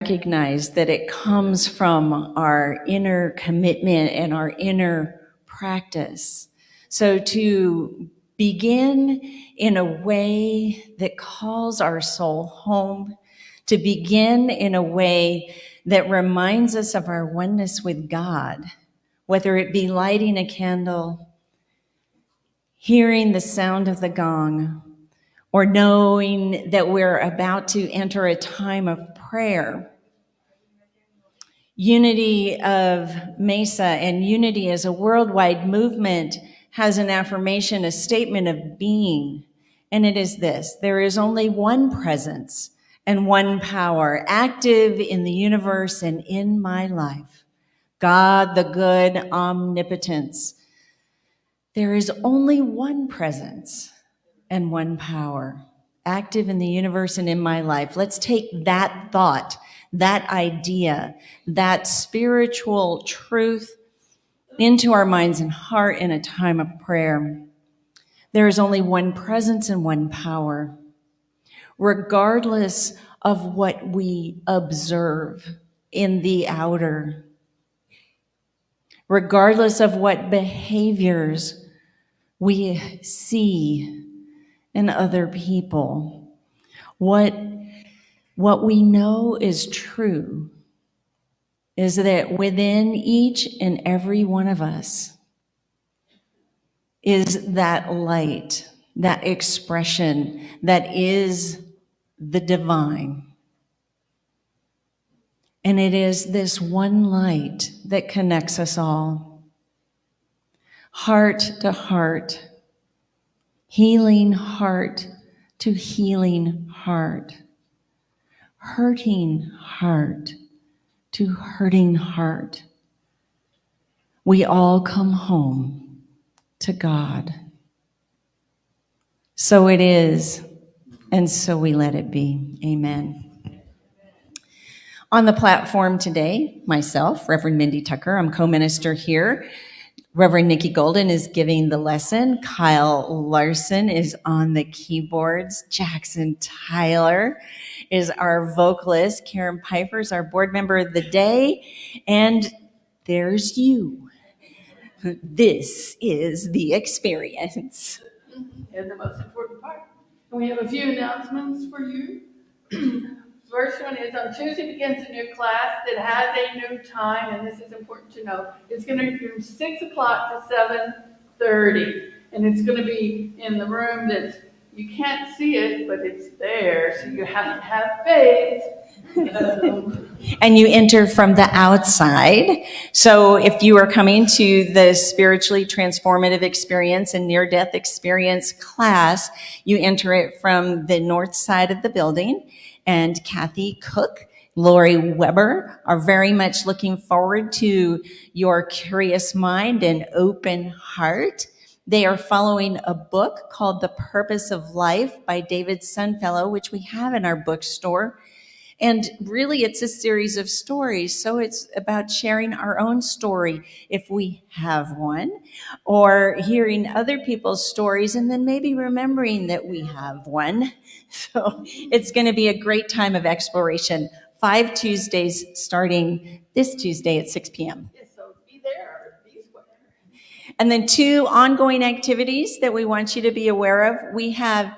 recognize that it comes from our inner commitment and our inner practice. So to begin in a way that calls our soul home, to begin in a way that reminds us of our oneness with God, whether it be lighting a candle, hearing the sound of the gong, or knowing that we're about to enter a time of prayer. Unity of Mesa and unity as a worldwide movement has an affirmation, a statement of being, and it is this: there is only one presence and one power active in the universe and in my life. God, the good omnipotence. There is only one presence and one power active in the universe and in my life. Let's take that thought, that idea, that spiritual truth into our minds and heart in a time of prayer. There is only one presence and one power, regardless of what we observe in the outer, regardless of what behaviors we see in other people. What we know is true is that within each and every one of us is that light, that expression that is the divine. And it is this one light that connects us all. Heart to heart, healing heart to healing heart, hurting heart to hurting heart. We all come home to God. So it is, and so we let it be. Amen. On the platform today, myself, Reverend Mindy Tucker, I'm co-minister here. Reverend Nikki Golden is giving the lesson. Kyle Larson is on the keyboards. Jackson Tyler is our vocalist. Karen Piper is our board member of the day. And there's you. This is the experience. And the most important part. And we have a few announcements for you. First one is on Tuesday begins a new class that has a new time, and this is important to know. It's going to be from 6 o'clock to 7:30, and it's going to be in the room that's, you can't see it, but it's there, so you have to have faith. And you enter from the outside. So if you are coming to the spiritually transformative experience and near-death experience class, you enter it from the north side of the building. And Kathy Cook, Lori Weber are very much looking forward to your curious mind and open heart. They are following a book called The Purpose of Life by David Sunfellow, which we have in our bookstore. And really, it's a series of stories. So it's about sharing our own story, if we have one, or hearing other people's stories and then maybe remembering that we have one. So it's going to be a great time of exploration. 5 Tuesdays starting this Tuesday at 6 p.m. Yes, so be there, be square. And then 2 ongoing activities that we want you to be aware of. We have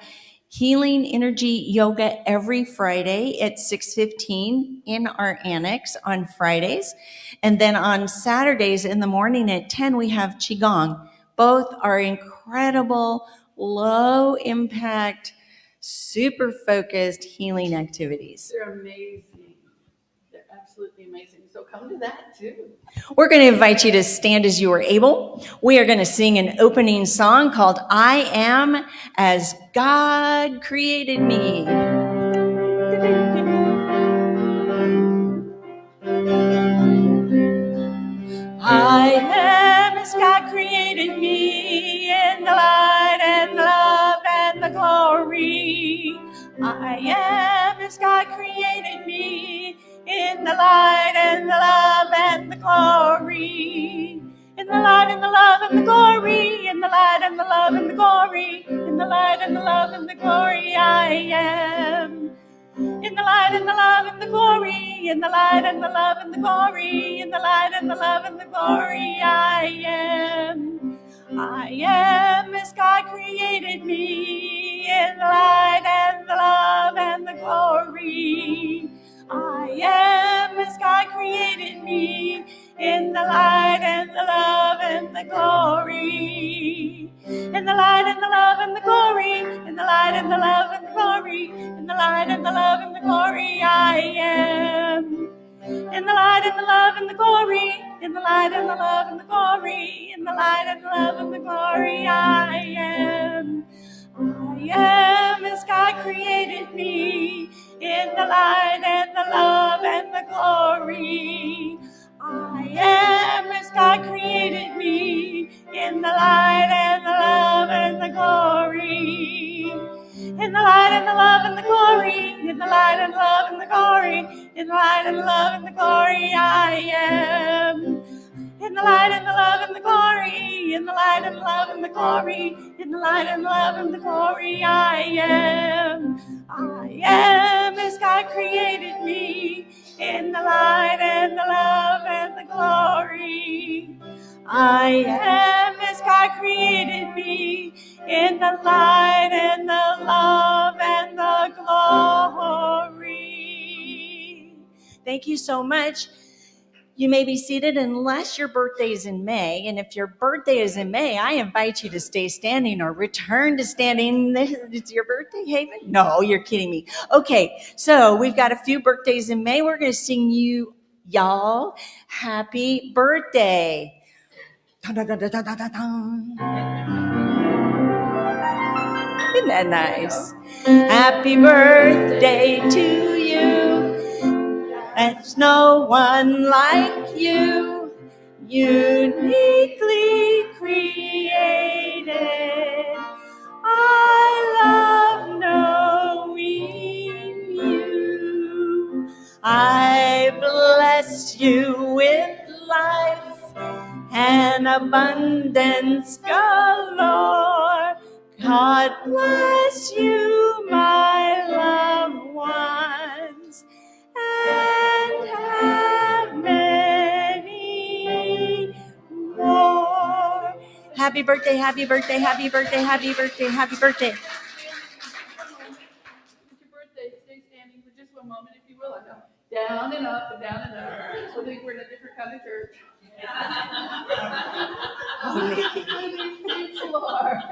Healing Energy Yoga every Friday at 6:15 in our annex on Fridays. And then on Saturdays in the morning at 10, we have Qigong. Both are incredible, low impact, super focused healing activities. They're amazing. They're absolutely amazing. So come to that too. We're going to invite you to stand as you are able. We are going to sing an opening song called I Am as God Created Me. I am as God created me in the light and the love and the glory. I am as God created me in the light and the love and the glory. In the light and the love and the glory. In the light and the love and the glory. In the light and the love and the glory. I am In the light and the love and the glory, in the light and the love and the glory, in the light and the love and the glory, I am as God created me, in the light and the love and the glory. I am as God created me, in the light and the love and the glory. In the light and the love and the glory, in the light and the love and the glory, in the light and the love and the glory, I am. In the light and the love and the glory, in the light and the love and the glory, in the light and the love and the glory, I am. I am as God created me, in the light and the love and the glory. I am as God created me, in the light and the love and the glory. In the light and the love and the glory, in the light and love and the glory, in the light and the love and the glory, I am. In the light and the love and the glory, in the light and the love and the glory, in the light and the love and the glory, I am. I am as God created me, in the light and the love and the glory. I am as God created me, in the light and the love and the glory. Thank you so much. You may be seated unless your birthday is in May. And if your birthday is in May, I invite you to stay standing or return to standing. It's your birthday, Haven? No, you're kidding me. Okay, so we've got a few birthdays in May. We're going to sing y'all happy birthday. Dun, dun, dun, dun, dun, dun, dun. Isn't that nice? Happy birthday to you. There's no one like you, uniquely created. I love knowing you. I bless you with life and abundance galore. God bless you, my loved ones, and have many more. Happy birthday, happy birthday, happy birthday, happy birthday, happy birthday. It's your birthday. Stay standing for just one moment, if you will. I know. Down and up and down and up. I think we're in a different kind of church. Look at who these people are.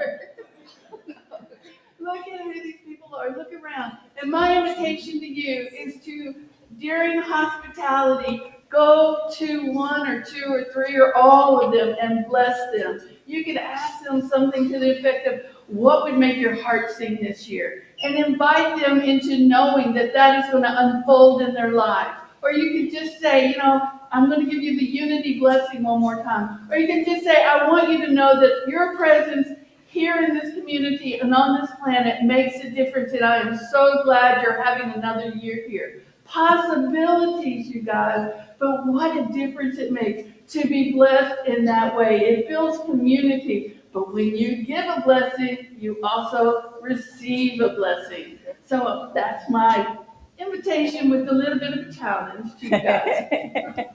Look at who these people are. Look around. And my invitation to you is to, during hospitality, go to one or two or three or all of them and bless them. You could ask them something to the effect of, what would make your heart sing this year? And invite them into knowing that that is going to unfold in their lives. Or you could just say, I'm going to give you the unity blessing one more time. Or you can just say, I want you to know that your presence here in this community and on this planet makes a difference, and I am so glad you're having another year here. Possibilities, you guys, but what a difference it makes to be blessed in that way. It builds community, but when you give a blessing, you also receive a blessing. So that's my invitation with a little bit of a challenge to you guys.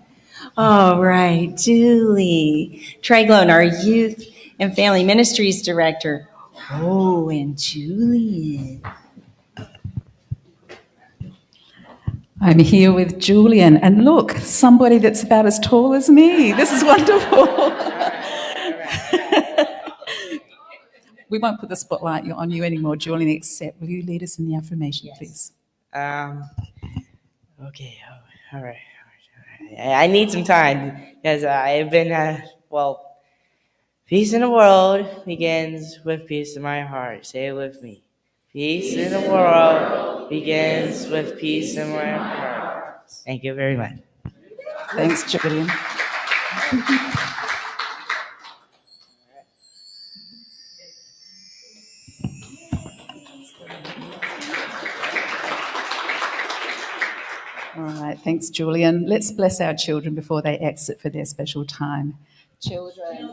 All right, Julie Treglone, our Youth and Family Ministries Director. Oh, and Julian. I'm here with Julian, and look, somebody that's about as tall as me. This is wonderful. We won't put the spotlight on you anymore, Julian, except will you lead us in the affirmation, please? Okay, all right. I need some time because I've been, peace in the world begins with peace in my heart. Say it with me. Peace in the world begins with peace in my heart. Thank you very much. Thanks, Julian. All right, thanks, Julian. Let's bless our children before they exit for their special time. Children,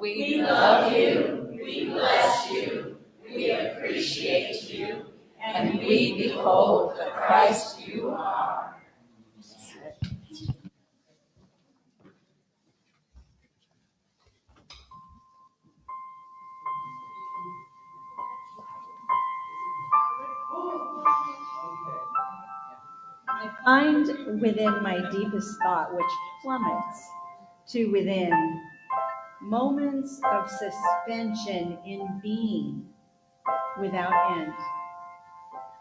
we love you, we bless you, we appreciate you, and we behold the Christ you are. I find within my deepest thought, which plummets to within, moments of suspension in being without end.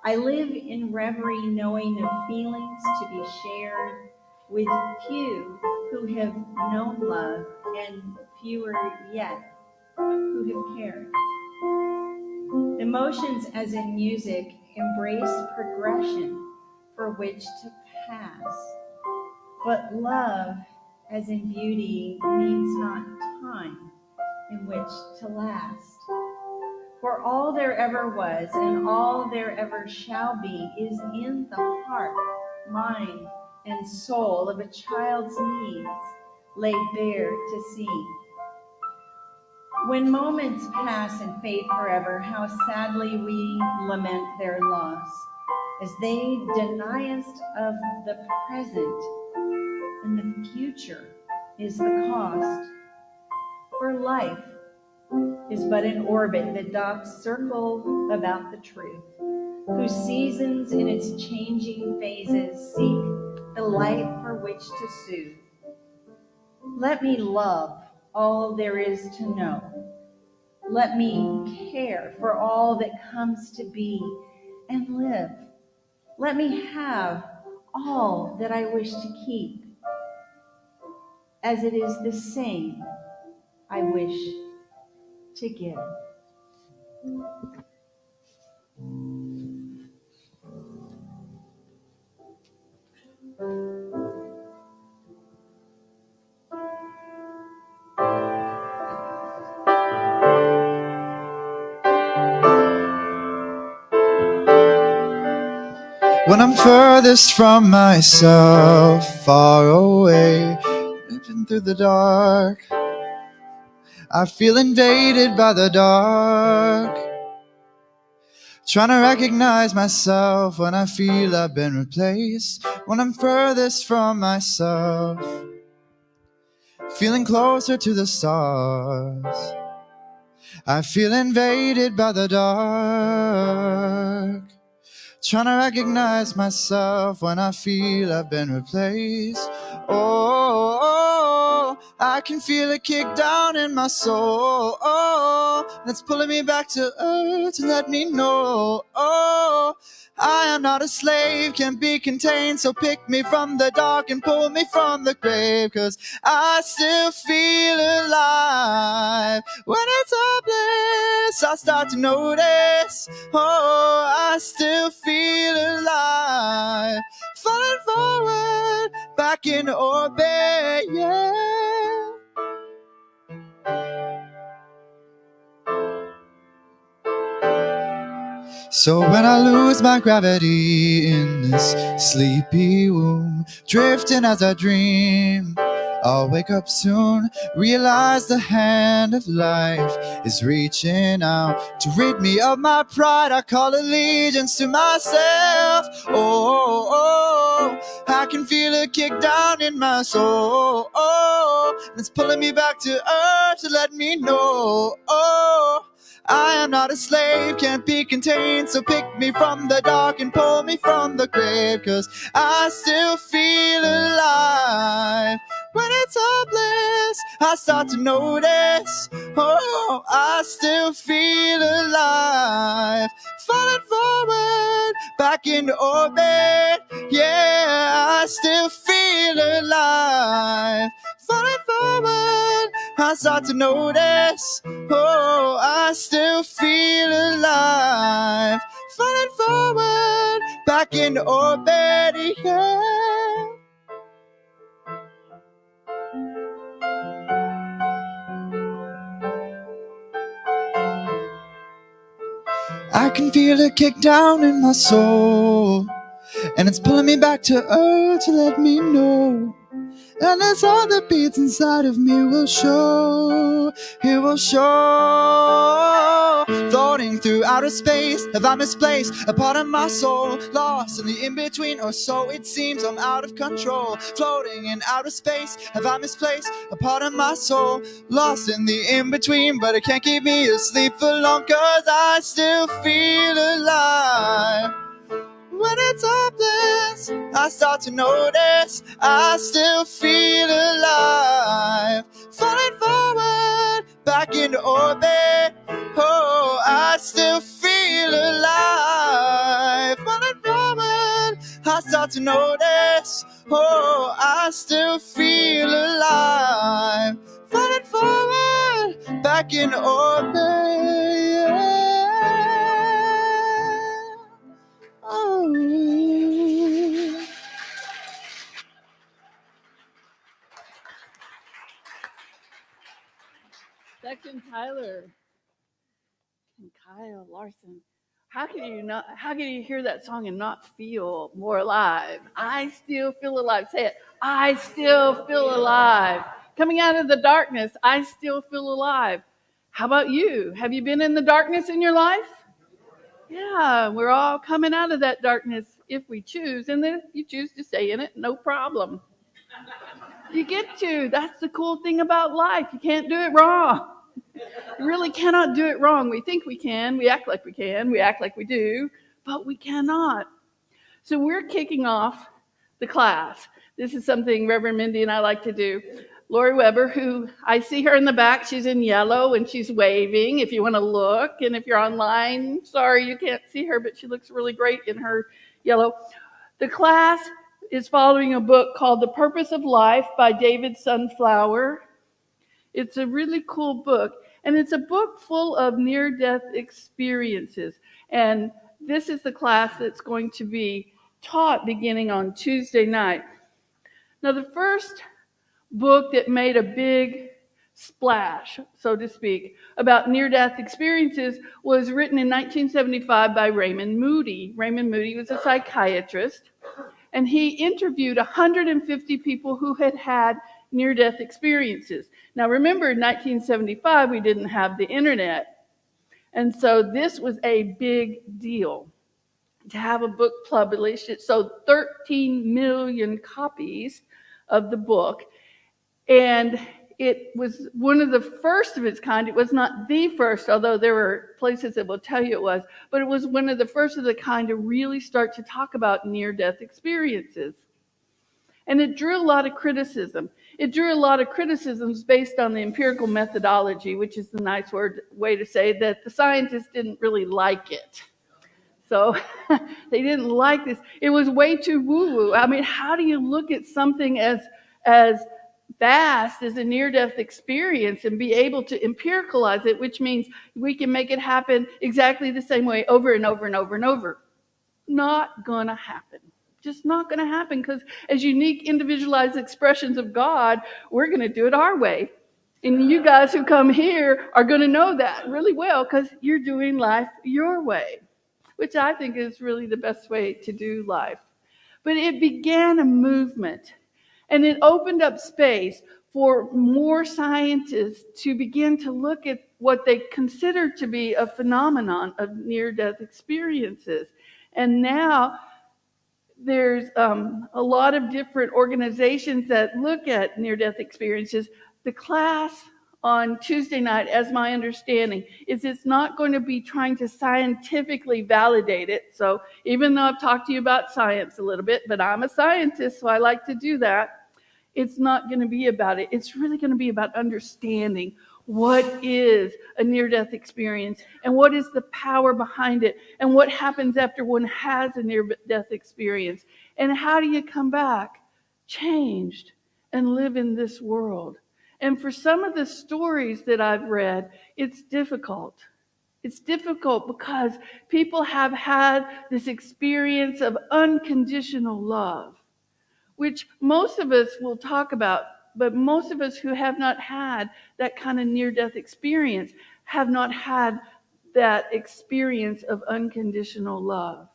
I live in reverie, knowing of feelings to be shared with few who have known love and fewer yet who have cared. Emotions, as in music, embrace progression for which to pass. But love, as in beauty, needs not time in which to last. For all there ever was and all there ever shall be is in the heart, mind, and soul of a child's needs laid bare to see. When moments pass and fade forever, how sadly we lament their loss, as they deny us of the present, and the future is the cost. For life is but an orbit that doth circle about the truth, whose seasons in its changing phases seek the light for which to soothe. Let me love all there is to know. Let me care for all that comes to be and live. Let me have all that I wish to keep, as it is the same I wish to give. When I'm furthest from myself, far away, living through the dark, I feel invaded by the dark. Trying to recognize myself when I feel I've been replaced. When I'm furthest from myself, feeling closer to the stars, I feel invaded by the dark. Trying to recognize myself when I feel I've been replaced. Oh, I can feel a kick down in my soul. Oh, that's pulling me back to earth to let me know. Oh, I am not a slave, can't be contained. So pick me from the dark and pull me from the grave. 'Cause I still feel alive. When it's hopeless, I start to notice. Oh, I still feel alive. Falling forward, back in orbit, yeah. So when I lose my gravity in this sleepy womb, drifting as I dream, I'll wake up soon, realize the hand of life is reaching out to rid me of my pride. I call allegiance to myself. Oh, oh, I can feel a kick down in my soul. Oh, it's pulling me back to earth to let me know. Oh, I am not a slave, can't be contained. So pick me from the dark and pull me from the grave. 'Cause I still feel alive. When it's hopeless, I start to notice. Oh, I still feel alive. Falling forward, back into orbit. Yeah, I still feel alive. Falling forward, I start to notice. Oh, I still feel alive. Falling forward, back into orbit, yeah. I can feel it kick down in my soul. and it's pulling me back to earth to let me know. And as all the beats inside of me will show, it will show. Floating through outer space, have I misplaced a part of my soul? Lost in the in-between, or so it seems. I'm out of control. Floating in outer space, have I misplaced a part of my soul? Lost in the in-between, but it can't keep me asleep for long, 'cause I still feel alive. When it's hopeless, I start to notice I still feel alive. Falling forward, back into orbit. Oh, I still feel alive. Falling forward, I start to notice. Oh, I still feel alive. Falling forward, back into orbit. Yeah. Oh. Section Tyler and Kyle Larson. How can you hear that song and not feel more alive? I still feel alive. Say it. I still feel alive. Coming out of the darkness, I still feel alive. How about you? Have you been in the darkness in your life? Yeah, we're all coming out of that darkness if we choose, and then if you choose to stay in it, no problem. You get to. That's the cool thing about life. You can't do it wrong. You really cannot do it wrong. We think we can. We act like we can. We act like we do, but we cannot. So we're kicking off the class. This is something Reverend Mindy and I like to do. Lori Weber, who I see her in the back, she's in yellow and she's waving if you want to look. And if you're online, sorry you can't see her, but she looks really great in her yellow. The class is following a book called The Purpose of Life by David Sunflower. It's a really cool book, and it's a book full of near-death experiences. And this is the class that's going to be taught beginning on Tuesday night. Now, the first book that made a big splash, so to speak, about near-death experiences was written in 1975 by Raymond Moody. Raymond Moody was a psychiatrist, and he interviewed 150 people who had had near-death experiences. Now, remember, in 1975, we didn't have the internet, and so this was a big deal to have a book published. It sold 13 million copies of the book, and it was one of the first of its kind. It was not the first, although there were places that will tell you it was, but it was one of the first of the kind to really start to talk about near-death experiences. And it drew a lot of criticism. It drew a lot of criticisms based on the empirical methodology, which is the nice way to say that the scientists didn't really like it. So they didn't like this. It was way too woo-woo. I mean, how do you look at something as vast as a near-death experience and be able to empiricalize it, which means we can make it happen exactly the same way over and over and over and over? Not going to happen. Just not going to happen, because as unique, individualized expressions of God, we're going to do it our way. And you guys who come here are going to know that really well, because you're doing life your way, which I think is really the best way to do life. But it began a movement, and it opened up space for more scientists to begin to look at what they consider to be a phenomenon of near-death experiences. And now there's a lot of different organizations that look at near-death experiences. The class on Tuesday night, as my understanding, is it's not going to be trying to scientifically validate it. So even though I've talked to you about science a little bit, but I'm a scientist, so I like to do that, it's not going to be about it. It's really going to be about understanding what is a near-death experience and what is the power behind it and what happens after one has a near-death experience and how do you come back changed and live in this world. And for some of the stories that I've read, it's difficult. It's difficult because people have had this experience of unconditional love, which most of us will talk about, but most of us who have not had that kind of near-death experience have not had that experience of unconditional love.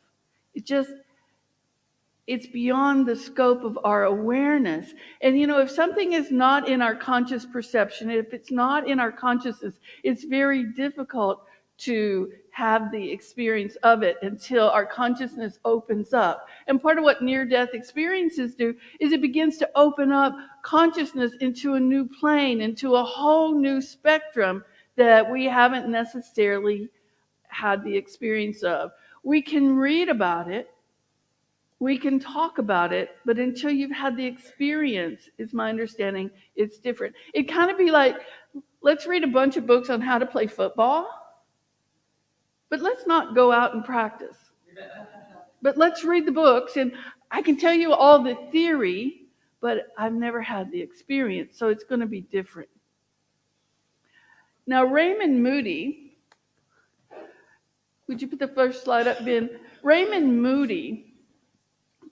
It's beyond the scope of our awareness. And if something is not in our conscious perception, if it's not in our consciousness, it's very difficult to have the experience of it until our consciousness opens up. And part of what near-death experiences do is it begins to open up consciousness into a new plane, into a whole new spectrum that we haven't necessarily had the experience of. We can read about it, we can talk about it, but until you've had the experience, is my understanding, it's different. It kind of be like, let's read a bunch of books on how to play football, but let's not go out and practice. But let's read the books, and I can tell you all the theory, but I've never had the experience, so it's going to be different. Now, Raymond Moody, would you put the first slide up, Ben? Raymond Moody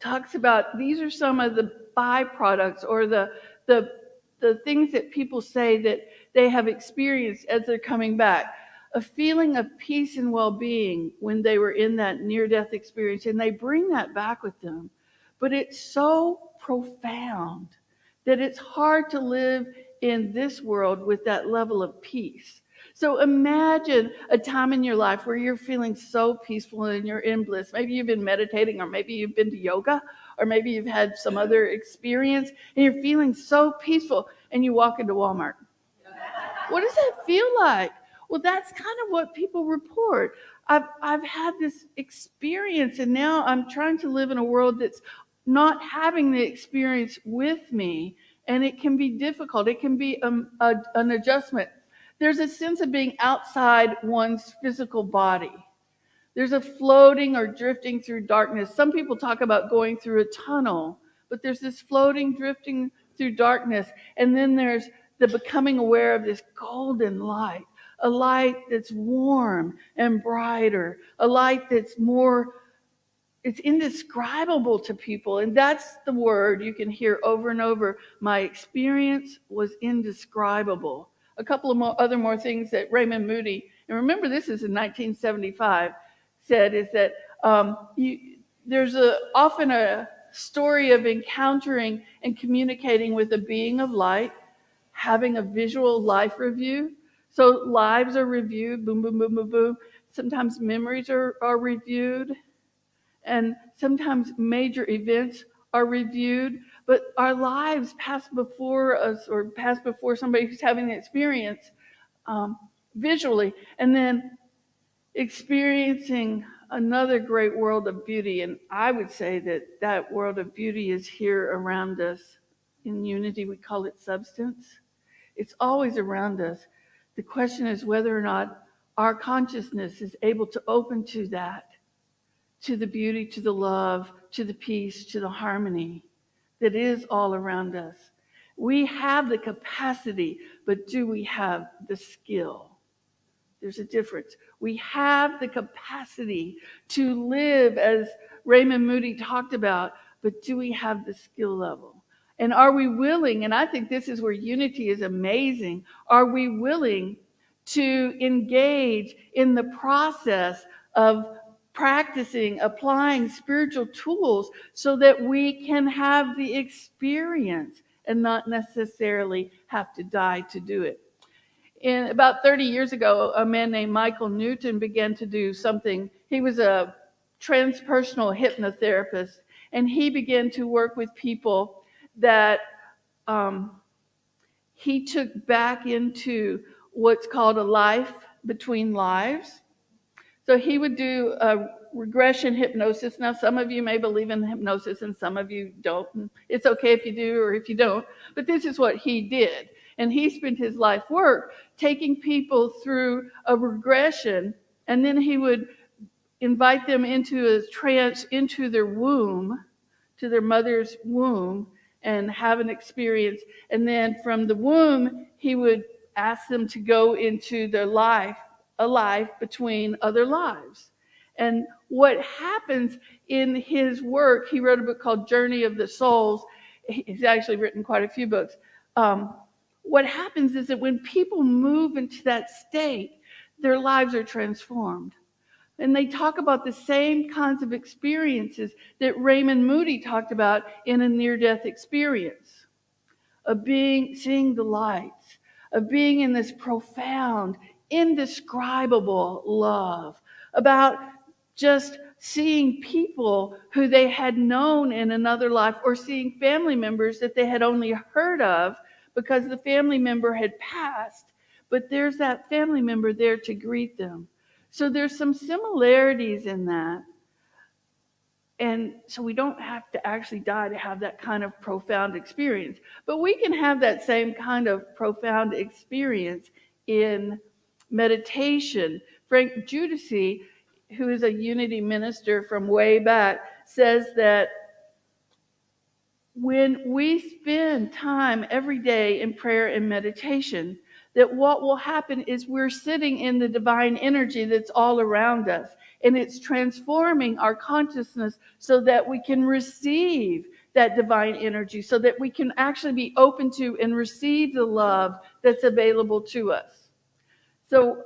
talks about these are some of the byproducts or the things that people say that they have experienced as they're coming back. A feeling of peace and well-being when they were in that near-death experience, and they bring that back with them. But it's so profound that it's hard to live in this world with that level of peace. So imagine a time in your life where you're feeling so peaceful and you're in bliss. Maybe you've been meditating, or maybe you've been to yoga, or maybe you've had some other experience, and you're feeling so peaceful, and you walk into Walmart. What does that feel like? Well, that's kind of what people report. I've had this experience, and now I'm trying to live in a world that's not having the experience with me, and it can be difficult. It can be an adjustment. There's a sense of being outside one's physical body. There's a floating or drifting through darkness. Some people talk about going through a tunnel, but there's this floating, drifting through darkness. And then there's the becoming aware of this golden light, a light that's warm and brighter, a light that's more, it's indescribable to people. And that's the word you can hear over and over. My experience was indescribable. A couple of other more things that Raymond Moody, and remember this is in 1975, said is that there's often a story of encountering and communicating with a being of light, having a visual life review. So lives are reviewed, boom, boom, boom, boom, boom. Sometimes memories are reviewed, and sometimes major events are reviewed. But our lives pass before us, or pass before somebody who's having the experience visually, and then experiencing another great world of beauty. And I would say that that world of beauty is here around us. In Unity, we call it substance. It's always around us. The question is whether or not our consciousness is able to open to that, to the beauty, to the love, to the peace, to the harmony that is all around us. We have the capacity, but do we have the skill? There's a difference. We have the capacity to live as Raymond Moody talked about, but do we have the skill level? And are we willing, and I think this is where Unity is amazing, are we willing to engage in the process of practicing, applying spiritual tools so that we can have the experience and not necessarily have to die to do it? And about 30 years ago, a man named Michael Newton began to do something. He was a transpersonal hypnotherapist, and he began to work with people that he took back into what's called a life between lives. So he would do a regression hypnosis. Now, some of you may believe in hypnosis and some of you don't. It's okay if you do or if you don't, but this is what he did. And he spent his life work taking people through a regression, and then he would invite them into a trance into their womb, to their mother's womb, and have an experience. And then from the womb, he would ask them to go into their life, a life between other lives. And what happens in his work, he wrote a book called Journey of the Souls. He's actually written quite a few books. What happens is that when people move into that state, their lives are transformed. And they talk about the same kinds of experiences that Raymond Moody talked about in a near-death experience, of seeing the lights, of being in this profound, indescribable love, about just seeing people who they had known in another life, or seeing family members that they had only heard of because the family member had passed, but there's that family member there to greet them. So there's some similarities in that. And so we don't have to actually die to have that kind of profound experience. But we can have that same kind of profound experience in meditation. Frank Giudice, who is a Unity minister from way back, says that when we spend time every day in prayer and meditation, that what will happen is we're sitting in the divine energy that's all around us, and it's transforming our consciousness so that we can receive that divine energy, so that we can actually be open to and receive the love that's available to us. So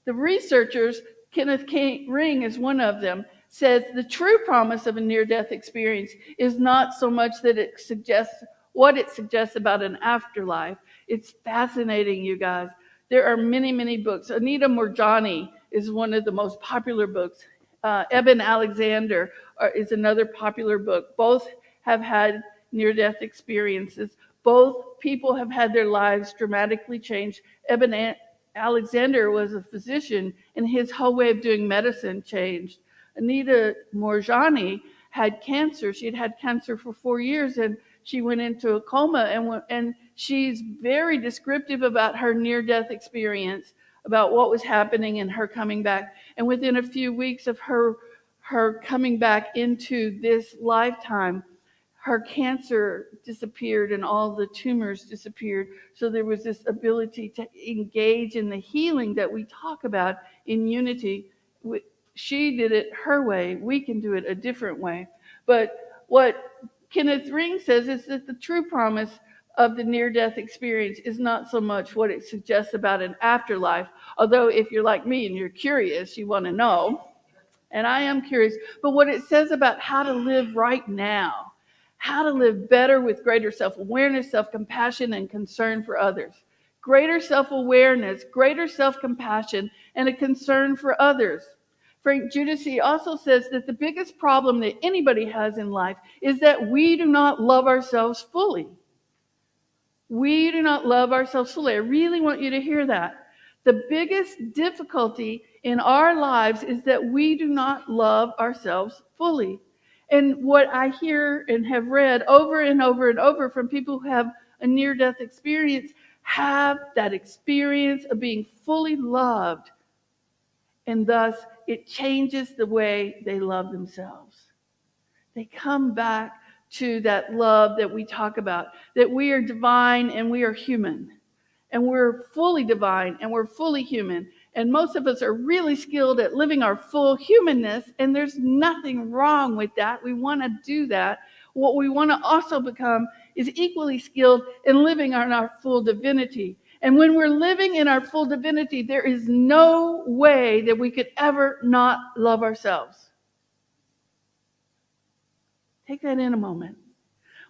the researchers, Kenneth Ring is one of them, says the true promise of a near-death experience is not so much that it suggests what it suggests about an afterlife. It's fascinating, you guys. There are many, many books. Anita Moorjani is one of the most popular books. Eben Alexander is another popular book. Both have had near-death experiences. Both people have had their lives dramatically changed. Eben Alexander was a physician, and his whole way of doing medicine changed. Anita Moorjani had cancer. She had had cancer for 4 years, and she went into a coma, and she's very descriptive about her near-death experience, about what was happening and her coming back. And within a few weeks of her coming back into this lifetime, her cancer disappeared and all the tumors disappeared. So there was this ability to engage in the healing that we talk about in Unity. She did it her way. We can do it a different way. But what Kenneth Ring says is that the true promise of the near-death experience is not so much what it suggests about an afterlife, although if you're like me and you're curious, you want to know, and I am curious, but what it says about how to live right now, how to live better with greater self-awareness, self-compassion, and concern for others. Greater self-awareness, greater self-compassion, and a concern for others. Frank Giudice also says that the biggest problem that anybody has in life is that we do not love ourselves fully. We do not love ourselves fully. I really want you to hear that. The biggest difficulty in our lives is that we do not love ourselves fully. And what I hear and have read over and over and over from people who have a near-death experience have that experience of being fully loved, and thus it changes the way they love themselves. They come back to that love that we talk about, that we are divine and we are human, and we're fully divine and we're fully human. And most of us are really skilled at living our full humanness, and there's nothing wrong with that. We want to do that. What we want to also become is equally skilled in living on our full divinity. And when we're living in our full divinity, there is no way that we could ever not love ourselves. Take that in a moment.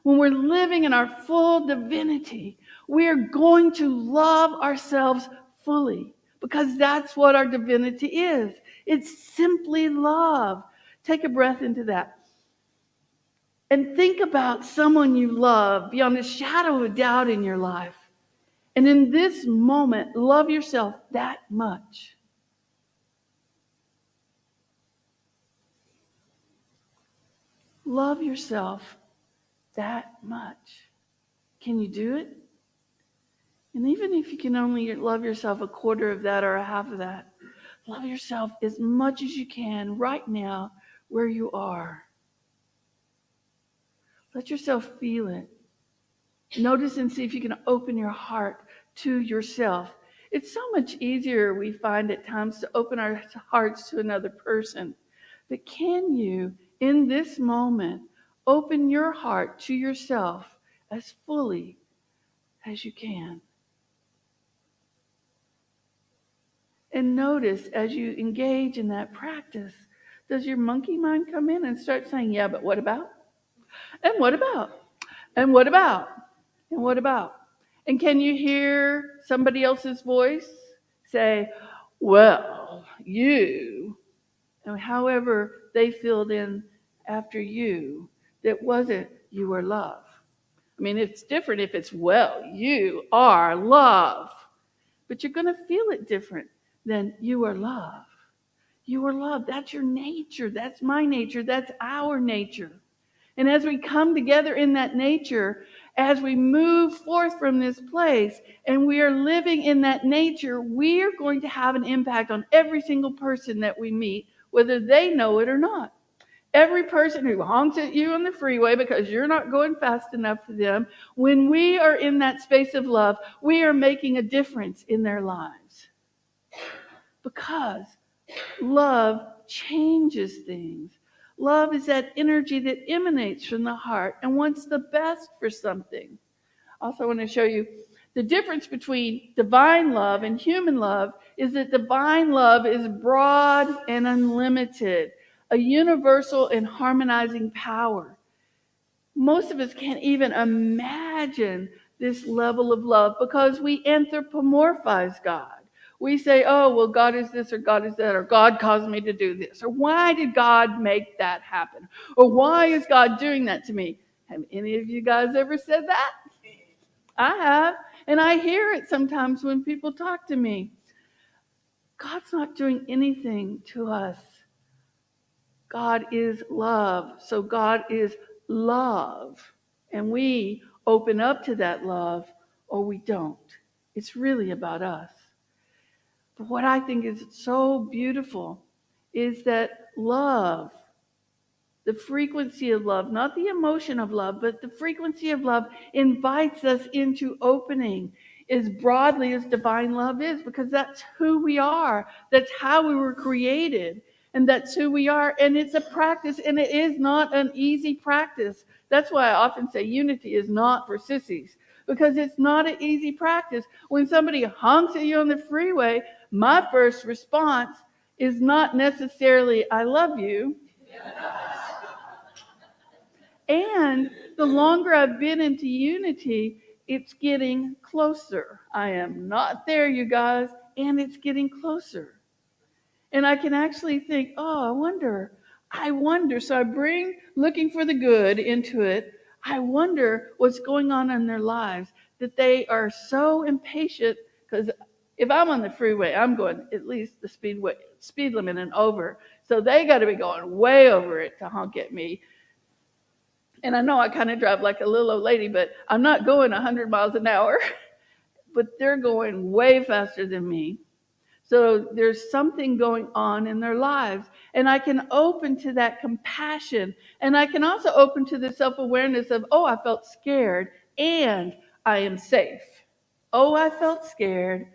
When we're living in our full divinity, we are going to love ourselves fully, because that's what our divinity is. It's simply love. Take a breath into that. And think about someone you love beyond a shadow of a doubt in your life. And in this moment, love yourself that much. Love yourself that much. Can you do it? And even if you can only love yourself a quarter of that or a half of that, love yourself as much as you can right now where you are. Let yourself feel it. Notice and see if you can open your heart to yourself. It's so much easier, we find at times, to open our hearts to another person. But can you, in this moment, open your heart to yourself as fully as you can? And notice as you engage in that practice, does your monkey mind come in and start saying, yeah, but what about? And what about? And what about? And what about? And can you hear somebody else's voice say, well, you, and however they filled in after you, that wasn't you are love. I mean, it's different if it's, well, you are love. But you're going to feel it different than you are love. You are love. That's your nature. That's my nature. That's our nature. And as we come together in that nature, as we move forth from this place and we are living in that nature, we are going to have an impact on every single person that we meet, whether they know it or not. Every person who honks at you on the freeway because you're not going fast enough for them, when we are in that space of love, we are making a difference in their lives. Because love changes things. Love is that energy that emanates from the heart and wants the best for something. Also, I want to show you the difference between divine love and human love is that divine love is broad and unlimited, a universal and harmonizing power. Most of us can't even imagine this level of love because we anthropomorphize God. We say, oh, well, God is this or God is that, or God caused me to do this, or why did God make that happen, or why is God doing that to me? Have any of you guys ever said that? I have, and I hear it sometimes when people talk to me. God's not doing anything to us. God is love, so God is love, and we open up to that love or we don't. It's really about us. But what I think is so beautiful is that love, the frequency of love, not the emotion of love, but the frequency of love invites us into opening as broadly as divine love is, because that's who we are. That's how we were created. And that's who we are. And it's a practice, and it is not an easy practice. That's why I often say unity is not for sissies, because it's not an easy practice. When somebody honks at you on the freeway, my first response is not necessarily, I love you. And the longer I've been into unity, it's getting closer. I am not there, you guys, and it's getting closer. And I can actually think, oh, I wonder. So I bring looking for the good into it. I wonder what's going on in their lives, that they are so impatient, because if I'm on the freeway, I'm going at least the speed limit and over. So they got to be going way over it to honk at me. And I know I kind of drive like a little old lady, but I'm not going 100 miles an hour. But they're going way faster than me. So there's something going on in their lives. And I can open to that compassion. And I can also open to the self-awareness of, oh, I felt scared and I am safe. Oh, I felt scared.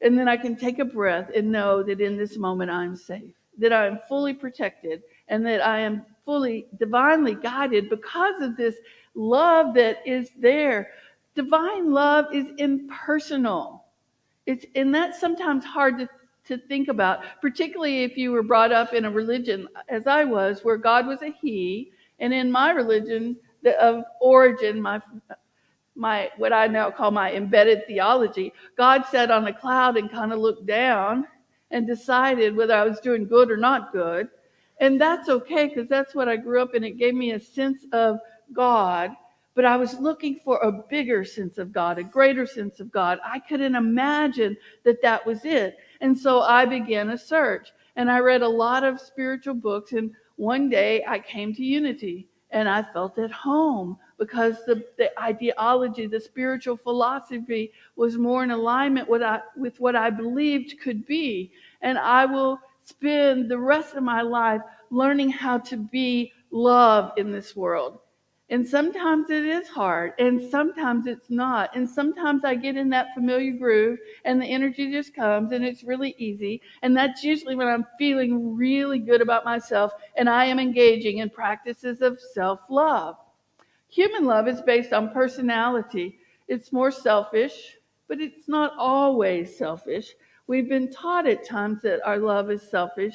And then I can take a breath and know that in this moment I'm safe, that I am fully protected, and that I am fully divinely guided because of this love that is there. Divine love is impersonal. And that's sometimes hard to think about, particularly if you were brought up in a religion, as I was, where God was a he. And in my religion of origin, my what I now call my embedded theology, God sat on a cloud and kind of looked down and decided whether I was doing good or not good. And that's okay, because that's what I grew up in. It gave me a sense of God, but I was looking for a bigger sense of God, a greater sense of God. I couldn't imagine that was it. And so I began a search, and I read a lot of spiritual books, and one day I came to Unity, and I felt at home, because the ideology, the spiritual philosophy was more in alignment with what I believed could be. And I will spend the rest of my life learning how to be love in this world. And sometimes it is hard, and sometimes it's not. And sometimes I get in that familiar groove, and the energy just comes, and it's really easy. And that's usually when I'm feeling really good about myself, and I am engaging in practices of self-love. Human love is based on personality. It's more selfish, but it's not always selfish. We've been taught at times that our love is selfish,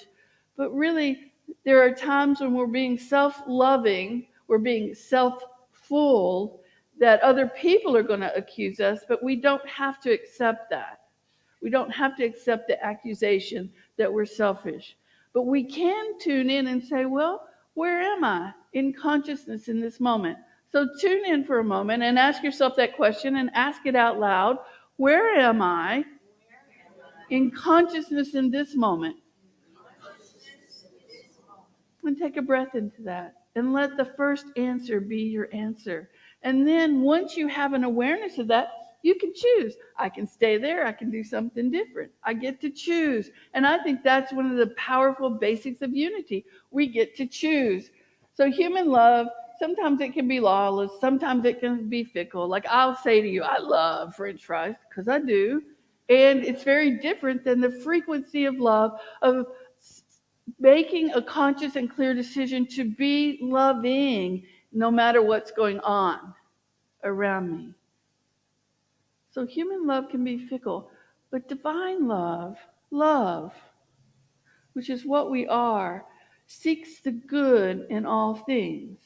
but really there are times when we're being self-loving, we're being self-full, that other people are going to accuse us, but we don't have to accept that. We don't have to accept the accusation that we're selfish. But we can tune in and say, well, where am I in consciousness in this moment? So tune in for a moment and ask yourself that question and ask it out loud. Where am I in consciousness in this moment? And take a breath into that and let the first answer be your answer. And then once you have an awareness of that, you can choose. I can stay there. I can do something different. I get to choose. And I think that's one of the powerful basics of unity. We get to choose. So human love, sometimes it can be lawless. Sometimes it can be fickle. Like I'll say to you, I love French fries because I do. And it's very different than the frequency of love of making a conscious and clear decision to be loving no matter what's going on around me. So human love can be fickle, but divine love, which is what we are, seeks the good in all things.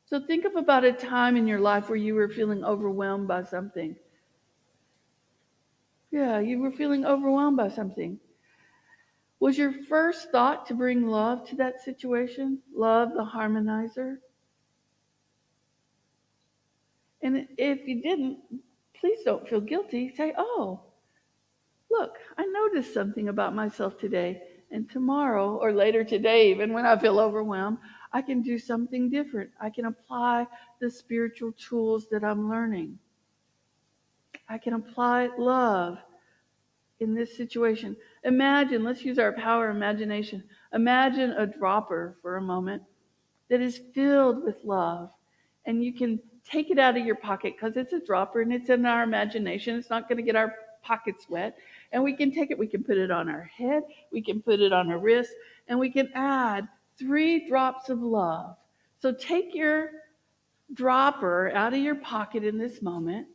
So think about a time in your life where you were feeling overwhelmed by something. Yeah, you were feeling overwhelmed by something. Was your first thought to bring love to that situation? Love, the harmonizer? And if you didn't, please don't feel guilty. Say, oh, look, I noticed something about myself today. And tomorrow, or later today, even when I feel overwhelmed, I can do something different. I can apply the spiritual tools that I'm learning. I can apply love in this situation. Imagine, let's use our power of imagination. Imagine a dropper for a moment that is filled with love. And you can take it out of your pocket because it's a dropper and it's in our imagination. It's not going to get our pockets wet. And we can take it, we can put it on our head, we can put it on our wrist, and we can add 3 drops of love. So take your dropper out of your pocket in this moment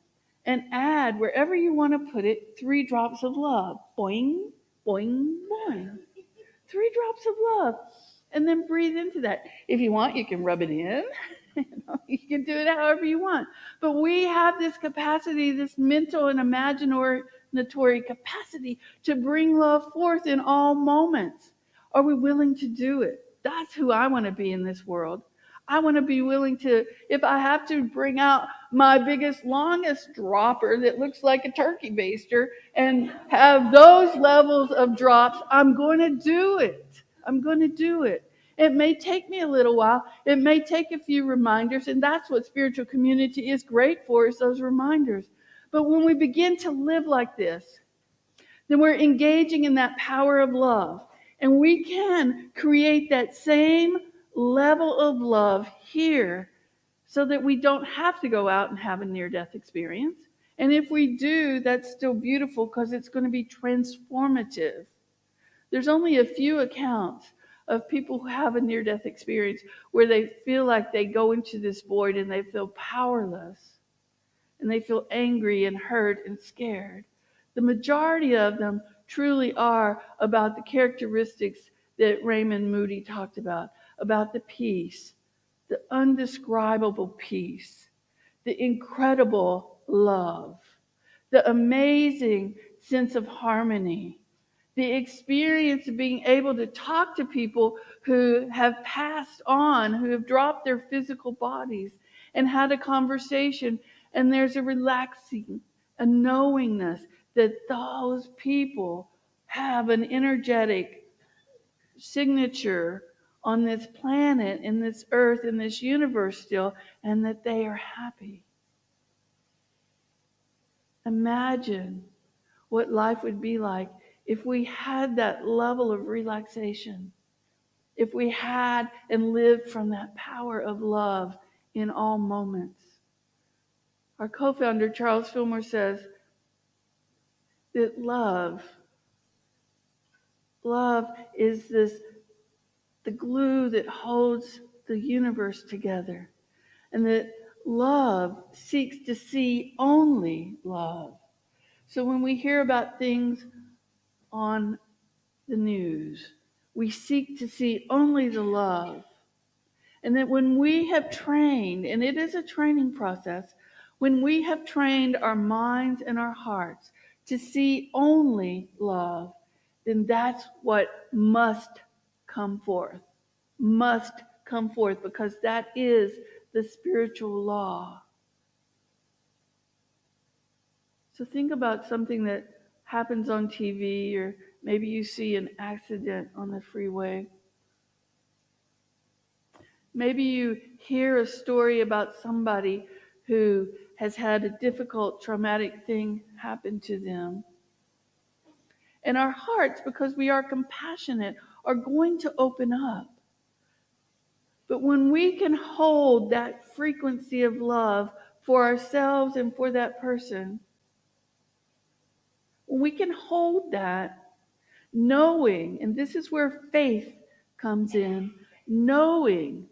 and add wherever you want to put it 3 drops of love. Boing, boing, boing. 3 drops of love. And then breathe into that. If you want, you can rub it in. You can do it however you want. But we have this capacity, this mental and imaginatory capacity to bring love forth in all moments. Are we willing to do it? That's who I want to be in this world. I want to be willing to, if I have to bring out my biggest, longest dropper that looks like a turkey baster and have those levels of drops, I'm going to do it. I'm going to do it. It may take me a little while. It may take a few reminders, and that's what spiritual community is great for, is those reminders. But when we begin to live like this, then we're engaging in that power of love. And we can create that same level of love here so that we don't have to go out and have a near-death experience. And if we do, that's still beautiful because it's going to be transformative. There's only a few accounts of people who have a near-death experience where they feel like they go into this void and they feel powerless and they feel angry and hurt and scared. The majority of them truly are about the characteristics that Raymond Moody talked about the peace, the undescribable peace, the incredible love, the amazing sense of harmony, the experience of being able to talk to people who have passed on, who have dropped their physical bodies and had a conversation, and there's a relaxing, a knowingness that those people have an energetic signature on this planet, in this earth, in this universe still, and that they are happy. Imagine what life would be like if we had that level of relaxation, if we had and lived from that power of love in all moments. Our co-founder, Charles Fillmore, says that love is the glue that holds the universe together, and that love seeks to see only love. So when we hear about things on the news. We seek to see only the love. And that when we have trained, and it is a training process, when we have trained our minds and our hearts to see only love, then that's what must come forth. Must come forth, because that is the spiritual law. So think about something that happens on TV, or maybe you see an accident on the freeway. Maybe you hear a story about somebody who has had a difficult, traumatic thing happen to them. And our hearts, because we are compassionate, are going to open up. But when we can hold that frequency of love for ourselves and for that person, when we can hold that, knowing, and this is where faith comes in, knowing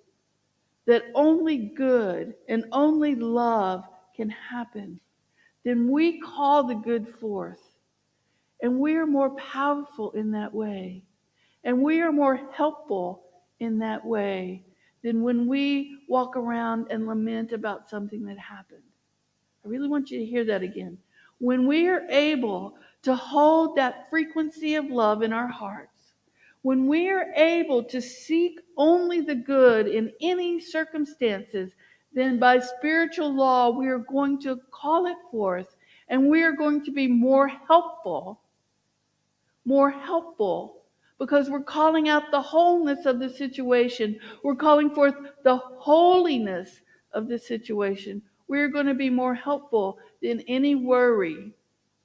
that only good and only love can happen, then we call the good forth. And we are more powerful in that way. And we are more helpful in that way than when we walk around and lament about something that happened. I really want you to hear that again. When we are able to hold that frequency of love in our hearts, when we are able to seek only the good in any circumstances, then by spiritual law, we are going to call it forth, and we are going to be more helpful, because we're calling out the wholeness of the situation. We're calling forth the holiness of the situation. We're going to be more helpful than any worry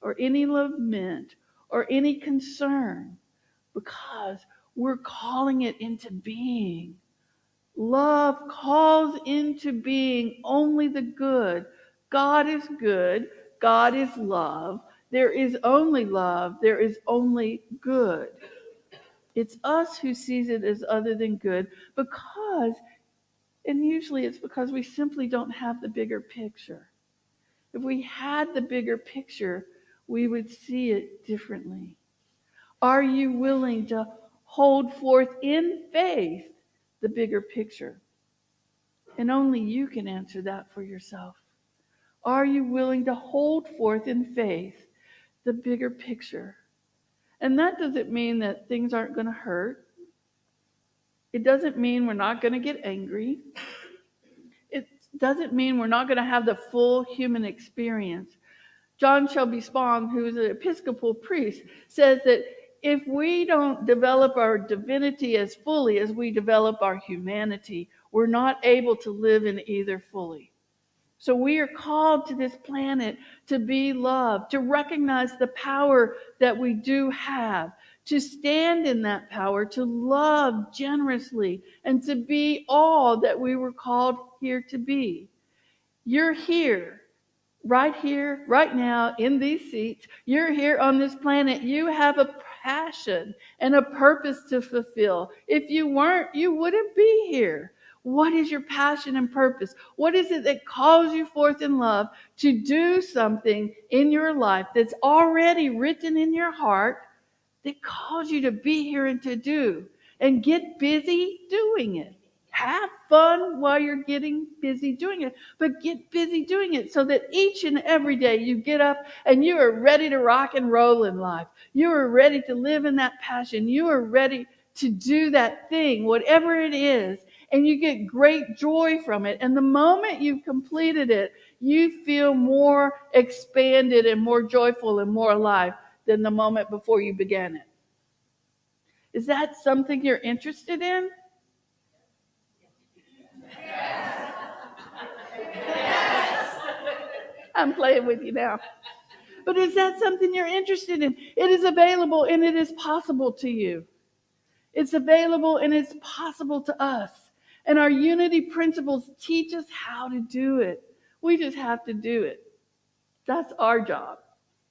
or any lament or any concern, because we're calling it into being. Love calls into being only the good. God is good. God is love. There is only love. There is only good. It's us who sees it as other than good, because, and usually it's because we simply don't have the bigger picture. If we had the bigger picture, we would see it differently. Are you willing to hold forth in faith the bigger picture? And only you can answer that for yourself. Are you willing to hold forth in faith the bigger picture? And that doesn't mean that things aren't going to hurt. It doesn't mean we're not going to get angry. It doesn't mean we're not going to have the full human experience. John Shelby Spong, who is an Episcopal priest, says that if we don't develop our divinity as fully as we develop our humanity, we're not able to live in either fully. So we are called to this planet to be loved, to recognize the power that we do have, to stand in that power, to love generously, and to be all that we were called here to be. You're here, right now, in these seats. You're here on this planet. You have a passion and a purpose to fulfill. If you weren't, you wouldn't be here. What is your passion and purpose? What is it that calls you forth in love to do something in your life that's already written in your heart, that calls you to be here and to do? And get busy doing it. Have fun while you're getting busy doing it, but get busy doing it so that each and every day you get up and you are ready to rock and roll in life. You are ready to live in that passion. You are ready to do that thing, whatever it is, and you get great joy from it. And the moment you've completed it, you feel more expanded and more joyful and more alive than the moment before you began it. Is that something you're interested in? I'm playing with you now. But is that something you're interested in? It is available and it is possible to you. It's available and it's possible to us. And our unity principles teach us how to do it. We just have to do it. That's our job.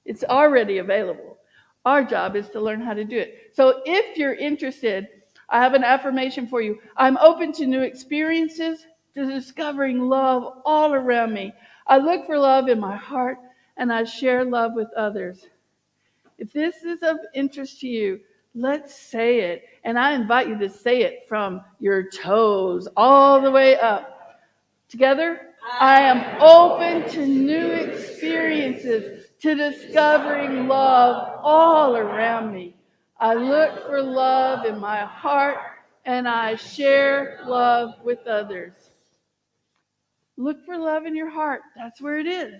It's already available. Our job is to learn how to do it. So if you're interested, I have an affirmation for you. I'm open to new experiences, to discovering love all around me. I look for love in my heart, and I share love with others. If this is of interest to you, let's say it. And I invite you to say it from your toes all the way up. Together, I am open to new experiences, to discovering love all around me. I look for love in my heart, and I share love with others. Look for love in your heart. That's where it is.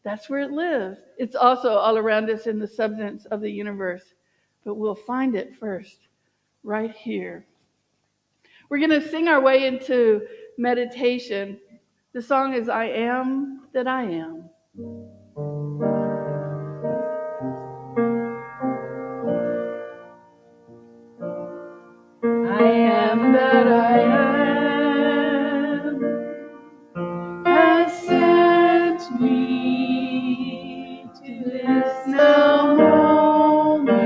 That's where it lives. It's also all around us in the substance of the universe. But we'll find it first, right here. We're going to sing our way into meditation. The song is I Am That I Am. I am that I am has sent me to this now moment.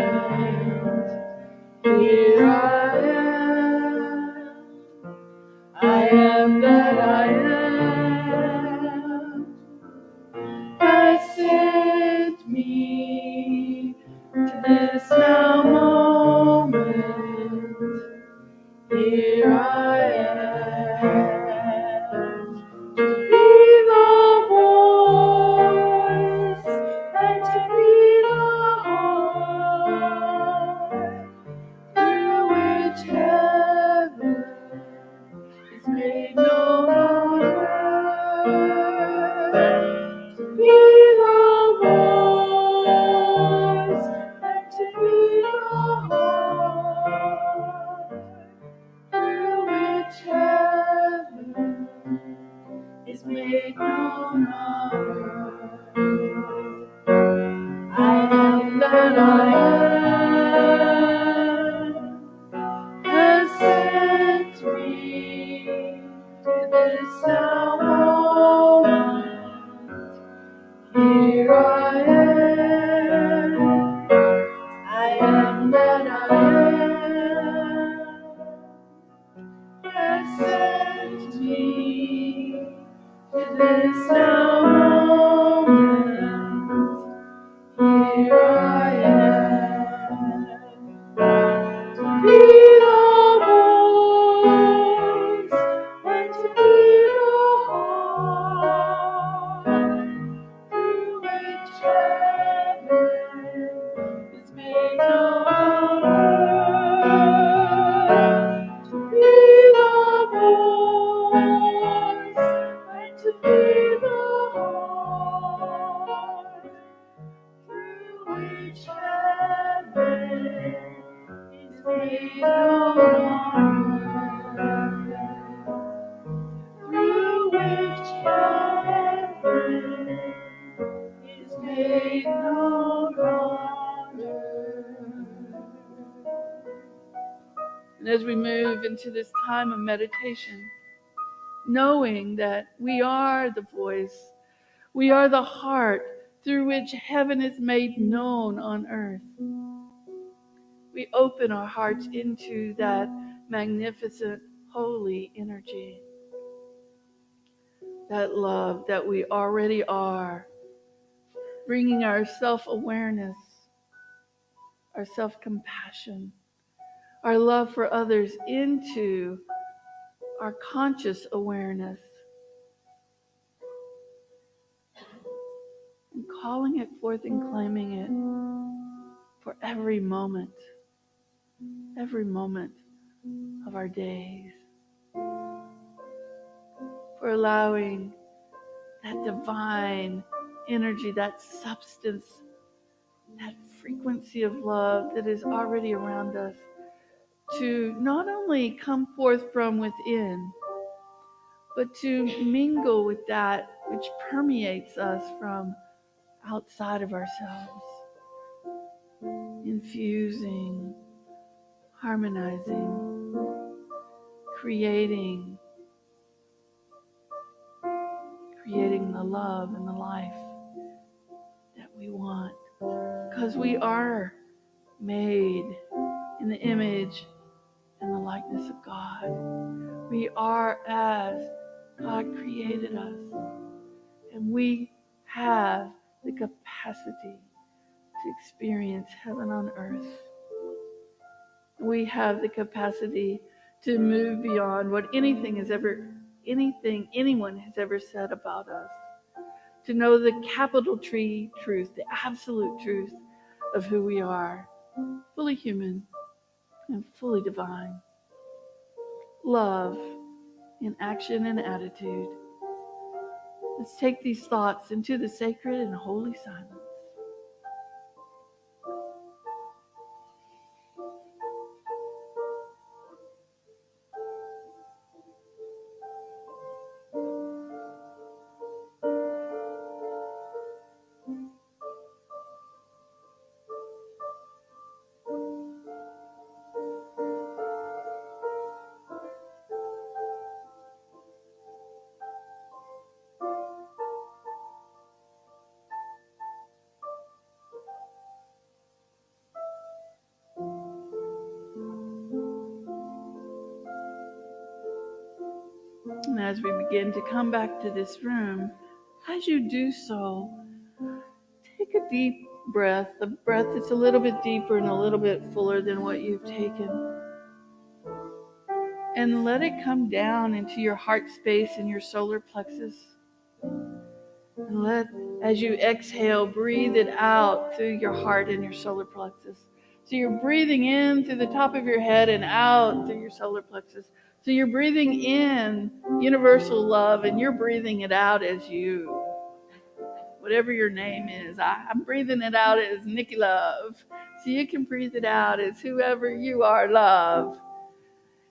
Here I am that I am has sent me to this now moment. Here I am to be the voice and to be the heart through which heaven is made known on earth. To be the voice and to be the heart through which heaven is made known on earth. I am that I am has sent me to this now moment. Here I am that I am has sent me to this now moment. Here I am to be the voice and to be the heart through which heaven is made known. To be the voice and to be the heart through which heaven is made known. Through which heaven is made known on earth. And as we move into this time of meditation, knowing that we are the voice, we are the heart through which heaven is made known on earth, we open our hearts into that magnificent, holy energy, that love that we already are, bringing our self-awareness, our self-compassion, our love for others into our conscious awareness, and calling it forth and claiming it for every moment of our days, for allowing that divine energy, that substance, that frequency of love that is already around us to not only come forth from within, but to mingle with that which permeates us from outside of ourselves, infusing, harmonizing, creating the love and the life that we want, because we are made in the image and the likeness of God. We are as God created us, and we have the capacity to experience heaven on earth. We have the capacity to move beyond what anything anyone has ever said about us. To know the capital T truth, the absolute truth of who we are, fully human and fully divine. Love in action and attitude. Let's take these thoughts into the sacred and holy silence. And as we begin to come back to this room, as you do so, take a deep breath, a breath that's a little bit deeper and a little bit fuller than what you've taken. And let it come down into your heart space and your solar plexus. And let, as you exhale, breathe it out through your heart and your solar plexus. So you're breathing in through the top of your head and out through your solar plexus. So you're breathing in universal love and you're breathing it out as you. Whatever your name is, I'm breathing it out as Nikki Love. So you can breathe it out as whoever you are, love.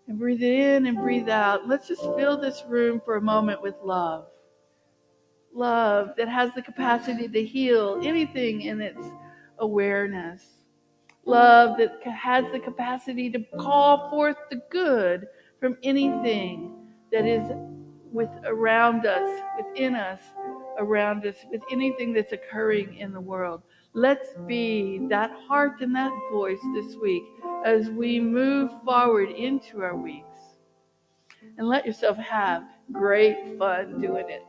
And breathe in and breathe out. Let's just fill this room for a moment with love. Love that has the capacity to heal anything in its awareness. Love that has the capacity to call forth the good from anything that is around us, within us, around us, with anything that's occurring in the world. Let's be that heart and that voice this week as we move forward into our weeks. And let yourself have great fun doing it.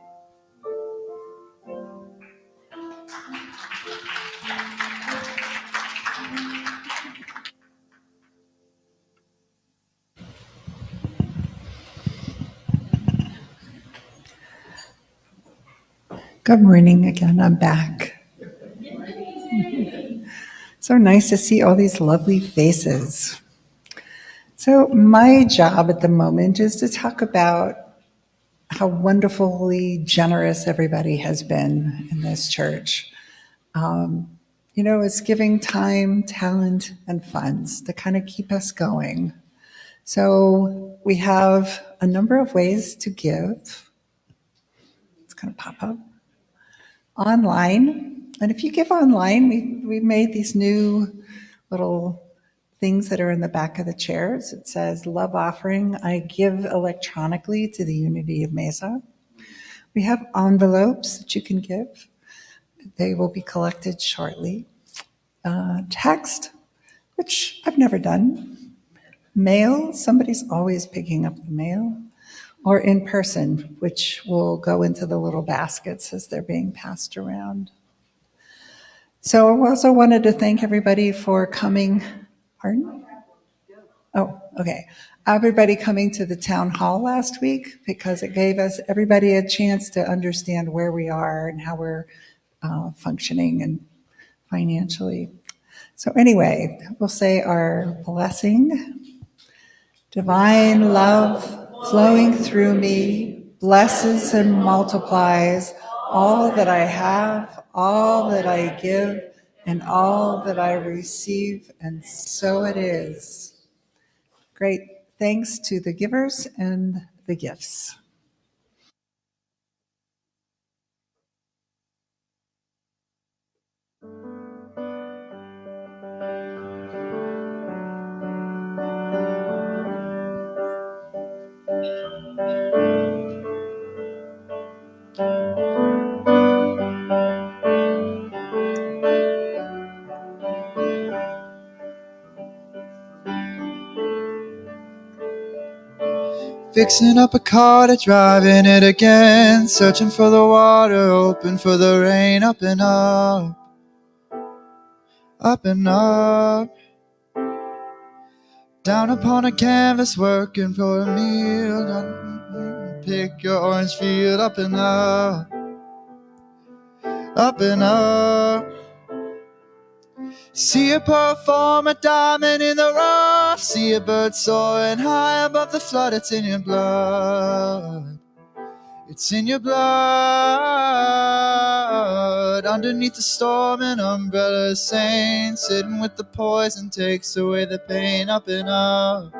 Good morning again. I'm back. So nice to see all these lovely faces. So my job at the moment is to talk about how wonderfully generous everybody has been in this church. It's giving time, talent, and funds to kind of keep us going. So we have a number of ways to give. It's going to pop up. Online, and if you give online, we made these new little things that are in the back of the chairs. It says, love offering, I give electronically to the Unity of Mesa. We have envelopes that you can give. They will be collected shortly. Text, which I've never done. Mail, somebody's always picking up the mail. Or in person, which will go into the little baskets as they're being passed around. So I also wanted to thank everybody for coming. Pardon? Oh, okay. Everybody coming to the town hall last week because it gave us everybody a chance to understand where we are and how we're functioning and financially. So anyway, we'll say our blessing. Divine love flowing through me blesses and multiplies all that I have, all that I give, and all that I receive, and so it is. Great. Thanks to the givers and the gifts. Fixing up a car to driving it again, searching for the water, hoping for the rain, up and up. up and up. Down upon a canvas working for a meal. Pick your orange field, up and up. Up and up. See a pearl form a diamond in the rough. See a bird soaring high above the flood. It's in your blood. It's in your blood. Underneath the storm, an umbrella saint, sitting with the poison takes away the pain. Up and up.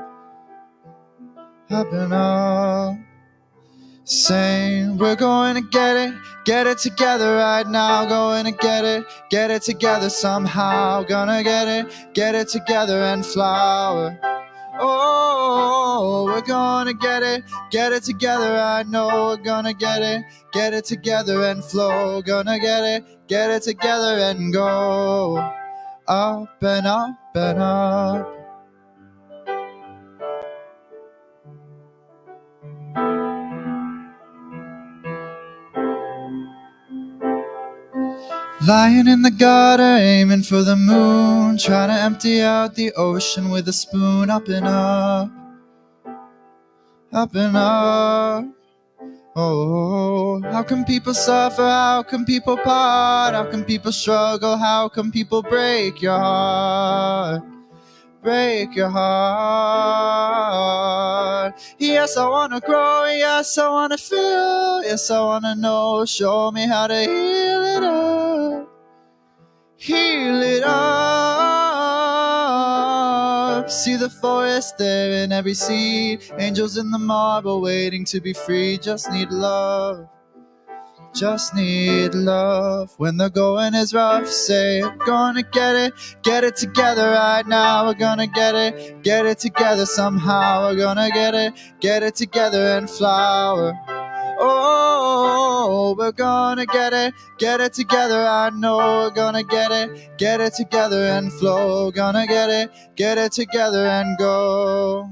Up and up. Saying we're going to get it together right now. Going to get it together somehow. Gonna get it together and flower. Oh, we're gonna get it together. I know we're gonna get it together and flow. Gonna get it together and go up and up and up. Lying in the gutter, aiming for the moon, trying to empty out the ocean with a spoon. Up and up, up and up. Oh, how can people suffer? How can people part? How can people struggle? How can people break your heart? Break your heart. Yes, I wanna grow. Yes, I wanna feel. Yes, I wanna know. Show me how to heal it up. Heal it up. See the forest there in every seed. Angels in the marble waiting to be free. Just need love. Just need love. When the going is rough, say we're gonna get it together right now. We're gonna get it together somehow. We're gonna get it together and flower. Oh, we're gonna get it together. I know we're gonna get it together and flow. Gonna get it together and go.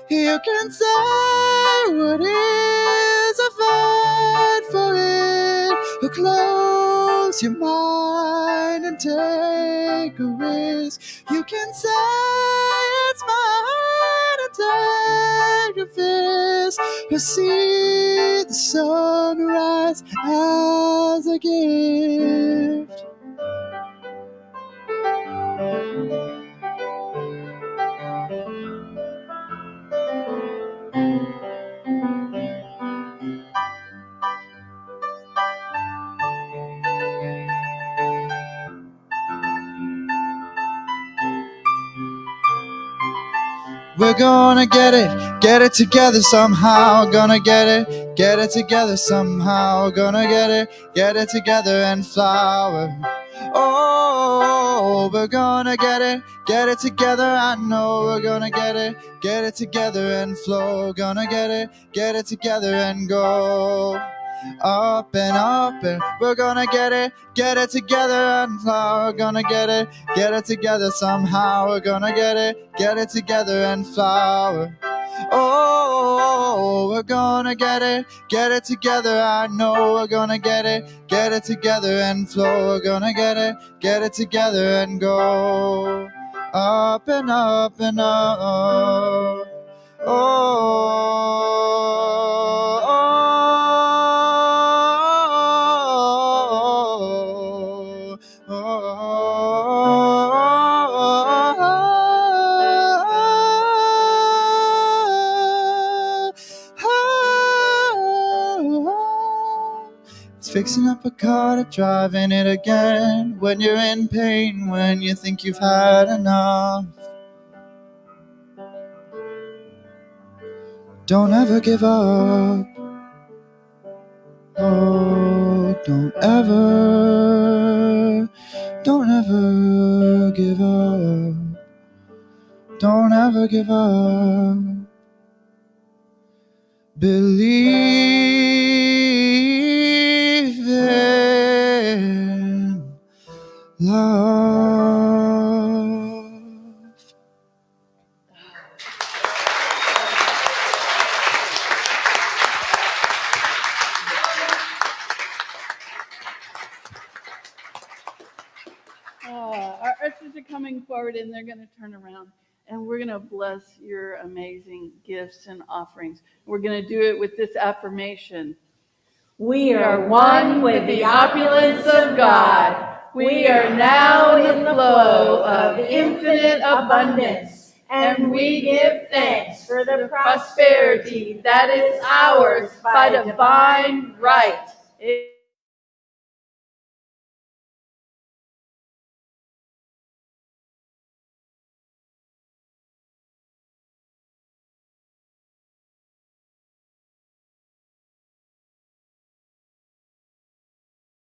You can say what is a fight for it, or close your mind and take a risk. You can say it's mine and take a fist, or see the sunrise as a gift. We're gonna get it together somehow. Gonna get it together somehow. Gonna get it together and flower. Oh, we're gonna get it together. I know we're gonna get it together and flow. Gonna get it together and go up and we're gonna get it together and fly. We're gonna get it together somehow. We're gonna get it together and flower. Oh, we're gonna get it together. I know we're gonna get it together and flow. We're gonna get it together and go up and up and up. It's fixing up a car to driving it again. When you're in pain, when you think you've had enough. Don't ever give up. Oh, don't ever give up. Don't ever give up. Believe in love. Our ushers are coming forward and they're going to turn around and we're going to bless your amazing gifts and offerings. We're going to do it with this affirmation. We are one with the opulence of God. We are now in the flow of infinite abundance, and we give thanks for the prosperity that is ours by divine right.